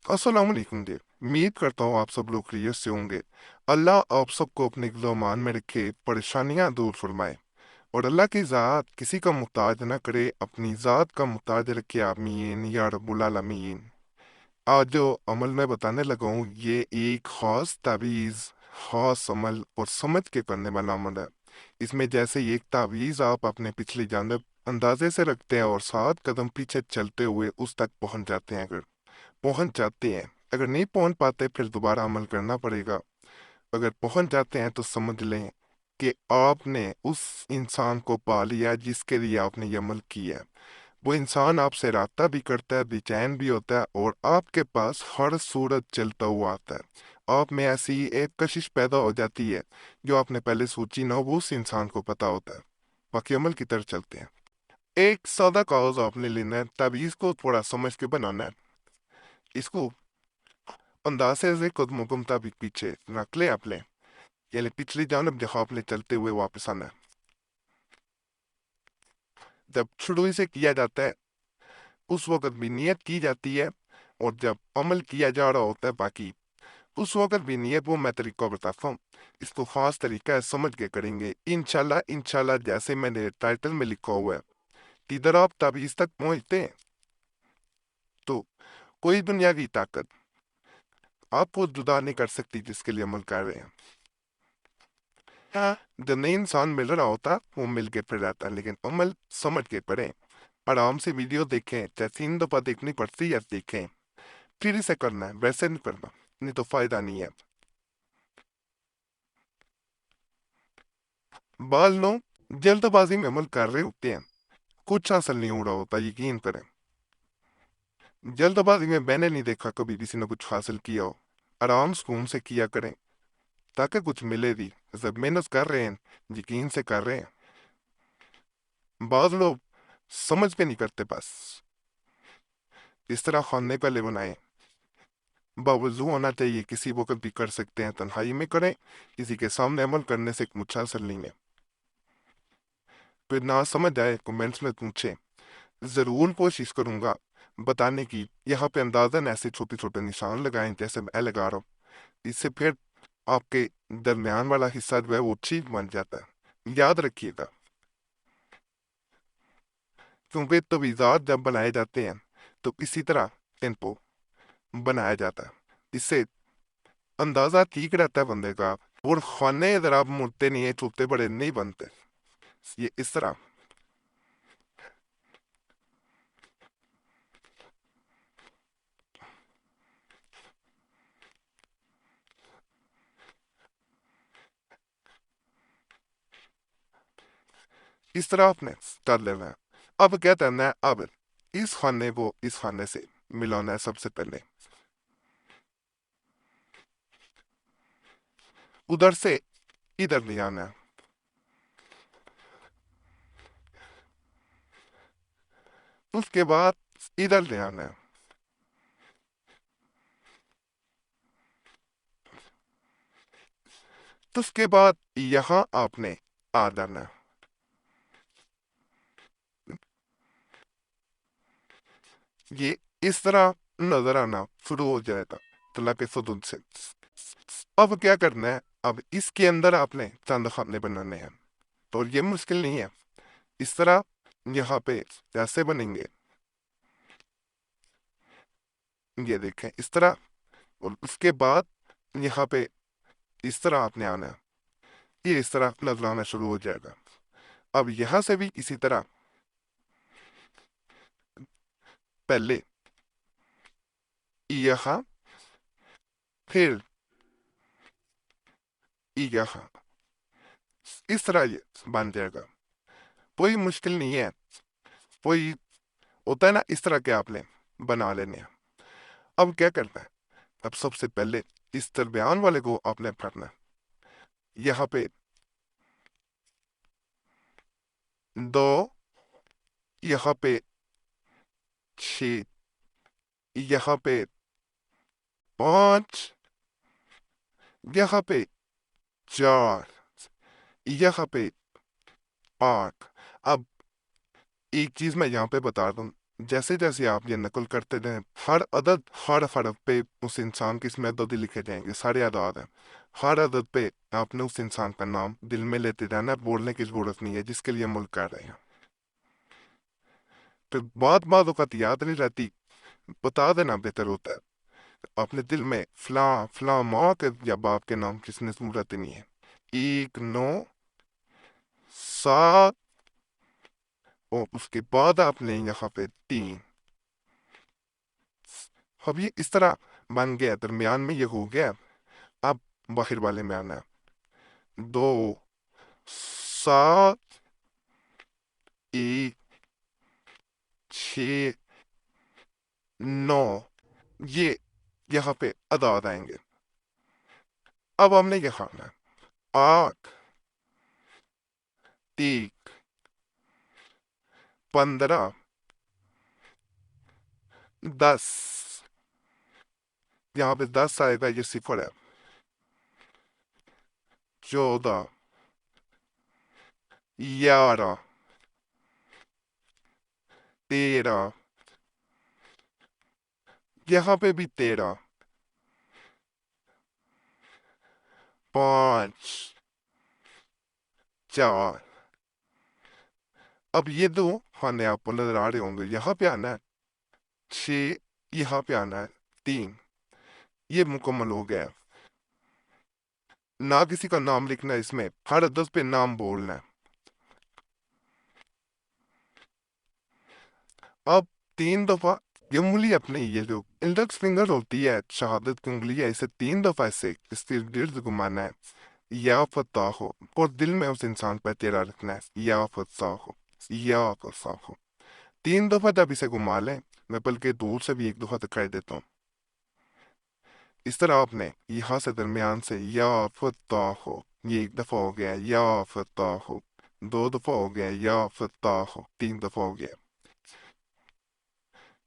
अस्सलाम वालेकुम जी। उम्मीद करता हूँ आप सब लोग खैरियत से होंगे। अल्लाह आप सबको अपने गिलोमान में रखे, परेशानियां दूर फरमाए और अल्लाह की ज़ात किसी का मुहताज न करे, अपनी ज़ात का मुहताज रखे। आमीन या रब्बुल आलमीन। आज जो अमल मैं बताने लगा हूँ ये एक ख़ास तावीज़, ख़ास अमल और समझ के करने वाला अमल है। इसमें जैसे ही एक तावीज़ आप अपने पिछली जानब अंदाजे से रखते हैं और 7 कदम पीछे चलते हुए उस तक पहुंच जाते हैं। अगर पहुंच जाते हैं, अगर नहीं पहुंच पाते फिर दोबारा अमल करना पड़ेगा। अगर पहुंच जाते हैं तो समझ लें कि आपने उस इंसान को पा लिया जिसके लिए आपने ये अमल किया है। वो इंसान आपसे राब्ता भी करता है, बेचैन भी होता है और आपके पास हर सूरत चलता हुआ आता है। आप में ऐसी एक कशिश पैदा हो जाती है जो आपने पहले सोची ना, वो उस इंसान को पता होता है। बाकी अमल की तरफ चलते हैं। एक सादा कागज आपने लेना है, ताबीज को थोड़ा समझ के बनाना है। इसको अंदाजे से कदमों के मुताबिक पीछे रख ले आप ले, यानी पिछली जानब जहाँ आपने चलते हुए वापस आना है। जब शुरू से किया जाता है उस वक्त भी नियत की जाती है, और जब अमल किया जा रहा होता है बाकी उस वक्त भी नियत। वो मैं तरीका बताता हूँ, इसको खास तरीका है, समझ के करेंगे इंशाल्लाह। इंशाल्लाह जैसे मैंने टाइटल में लिखा हुआ है, इधर आप ताबीज तक पहुंचते हैं तो कोई दुनियावी ताकत आपको जुदा नहीं कर सकती जिसके लिए अमल कर रहे हैं। हाँ, जब नई इंसान मिल रहा होता वो मिल के फिर जाता है, लेकिन अमल समझ के पढ़ें। आराम से वीडियो देखें, चाहे 3 दफा देखनी पड़ती है देखें, फिर इसे करना है, वैसे नहीं करना, नहीं तो फायदा नहीं है। बाल लोग जल्दबाजी में अमल कर रहे होते हैं, कुछ हासिल नहीं हो रहा होता, यकीन करें। जल्दबाजी में मैंने नहीं देखा कभी किसी ने कुछ हासिल किया हो। आराम सुकून से किया करें ताकि कुछ मिले भी। जब मेहनत कर रहे हैं, यकीन से कर रहे हैं। बाद लोग समझ के नहीं करते, बस इस तरह खाने पहले बनाए, बावजू होना चाहिए, किसी वक्त भी कर सकते हैं, तन्हाई में करें, किसी के सामने अमल करने से कुछ हासिल नहीं है। फिर ना समझ आए कमेंट्स में पूछे, जरूर कोशिश करूंगा बताने की। यहाँ पे अंदाजन ऐसे छोटे छोटे निशान लगाएं जैसे मैं लगा रहा हूँ, इससे फिर आपके दरमियान वाला हिस्सा जो है वो ठीक बन जाता है। याद रखिएगा, क्योंकि तवीज़ात जब बनाए जाते हैं तो इसी तरह टेम्पो बनाया जाता है। इससे अंदाजा ठीक रहता है बंदे का। और खाने अगर आप मुड़ते नहीं है, छोटे बड़े नहीं बनते। ये इस तरह आपने कर लेना है। अब क्या करना है, अब इस खाने को इस खाने से मिलाना है। सबसे पहले उधर से इधर ले आना है, उसके बाद इधर ले आना है, तो उसके बाद यहाँ आपने आ जाना है। ये इस तरह नजर आना शुरू हो जाएगा तला के सदुद से। अब क्या करना है, अब इसके अंदर आपने चंद खाने बनाने हैं। तो ये मुश्किल नहीं है। इस तरह यहाँ पे कैसे बनेंगे, ये देखें इस तरह। और उसके बाद यहाँ पे इस तरह आपने आना है, ये इस तरह नजर आना शुरू हो जाएगा। अब यहाँ से भी इसी तरह, पहले यहाँ, फिर यहाँ, इस तरह ये बन जाएगा। कोई मुश्किल नहीं है। कोई होता है ना, इस तरह के आपने बना लेने हैं। अब क्या करना है, अब सबसे पहले इस दरमियान वाले को आपने भरना है। यहाँ पे 2, यहाँ पे 6, यहाँ पे 5, यहाँ पे 4, यहाँ पे 8। अब एक चीज मैं यहाँ पे बता दूं, جیسے جیسے آپ یہ نقل کرتے رہیں، ہر عدد ہر حرف پہ اس انسان کے اس میں عدد ہی لکھے جائیں گے، سارے اعداد ہیں۔ ہر عدد پہ آپ نے اس انسان کا نام دل میں لیتے جانا ہے، بولنے کی ضرورت نہیں ہے جس کے لیے ملک کر رہے ہیں۔ پھر بعض اوقات یاد نہیں رہتی، بتا دینا بہتر ہوتا ہے۔ اپنے دل میں فلاں فلاں ماں کے یا باپ کے نام کس نے ضرورت ہی نہیں ہے۔ 1 9 7، اور اس کے بعد آپ نے یہاں پہ 3۔ اب یہ اس طرح بن گیا، درمیان میں یہ ہو گیا۔ اب باہر والے میں آنا ہے، 2 7 1 6 9، یہ یہاں پہ اعداد آئیں گے۔ اب ہم نے یہ کھانا ہے 8 3 15 10، یہاں پہ 10 آئے گا، یہ صفر ہے۔ 14 11 13، یہاں پہ بھی 13، 5 4۔ اب یہ دو خانے آپ کو نظر آ رہے ہوں گے، یہاں پہ آنا ہے 6، یہاں پہ آنا ہے 3، یہ مکمل ہو گیا۔ نہ کسی کا نام لکھنا ہے اس میں، ہر عدد پہ نام بولنا ہے۔ اب 3 دفعہ یہ انگلی اپنے، یہ جو انڈیکس فنگر ہوتی ہے، شہادت کی انگلی ہے، اسے 3 دفعہ اسے اس کے گرد گھمانا ہے، یا فتح ہو، اور دل میں اس انسان پہ تیرا رکھنا ہے، یا فتح ہو، یا فتح ہو۔ 3 دفعہ جب اسے گھما لیں، میں بلکہ دور سے بھی 1 دفعہ دکھائی دیتا ہوں۔ اس طرح آپ نے یہاں سے درمیان سے یا فتح ہو، یہ 1 دفعہ ہو گیا، یا فتح ہو 2 دفعہ ہو گیا، یا فتح ہو 3 دفعہ ہو گیا۔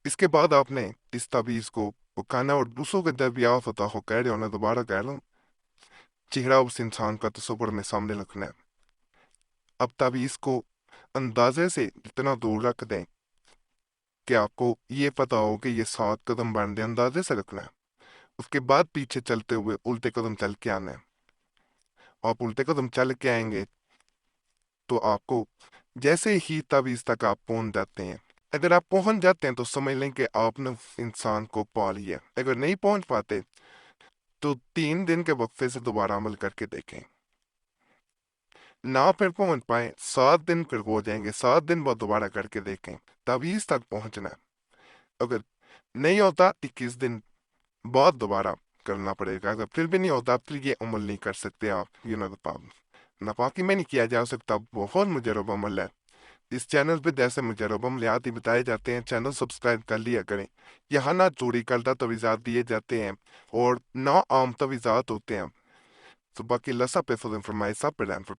اس کے بعد آپ نے اس تعویذ کو پکانا، اور دوسروں کے جب یا فتح ہو کہہ رہے ہونا، دوبارہ کہہ لوں، چہرہ اس انسان کا تصور میں سامنے رکھنا ہے۔ اب تعویذ کو اندازے سے اتنا دور رکھ دیں کہ آپ کو یہ پتا ہو کہ یہ 7 قدم بن دے، اندازے سے رکھنا ہے۔ اس کے بعد پیچھے چلتے ہوئے الٹے قدم چل کے آنا ہے۔ آپ الٹے قدم چل کے آئیں گے تو آپ کو جیسے ہی تعویذ تک آپ پہنچ جاتے ہیں، اگر آپ پہنچ جاتے ہیں تو سمجھ لیں کہ آپ نے اس انسان کو پا لیا۔ اگر نہیں پہنچ پاتے تو 3 دن کے وقفے سے دوبارہ عمل کر کے دیکھیں۔ نہ پھر پہنچ پائیں، 7 دن پھر ہو جائیں گے، 7 دن بعد دوبارہ کر کے دیکھیں، تعویذ تک پہنچنا ہے۔ اگر نہیں ہوتا 21 دن بعد دوبارہ کرنا پڑے گا۔ اگر پھر بھی نہیں ہوتا، پھر یہ عمل نہیں کر سکتے آپ، ناپاکی میں نہیں کیا جا سکتا، بہت مجرب عمل ہے۔ اس چینل پہ جیسے مجرب عملیات ہی بتائے جاتے ہیں، چینل سبسکرائب کر لیا کریں۔ یہاں نہ چوری کردہ تویزات دیے جاتے ہیں اور نہ عام تویزات ہوتے ہیں۔ So باقی اللہ سب پہ فضل فرمائے، سب پہ رحم فرمائے۔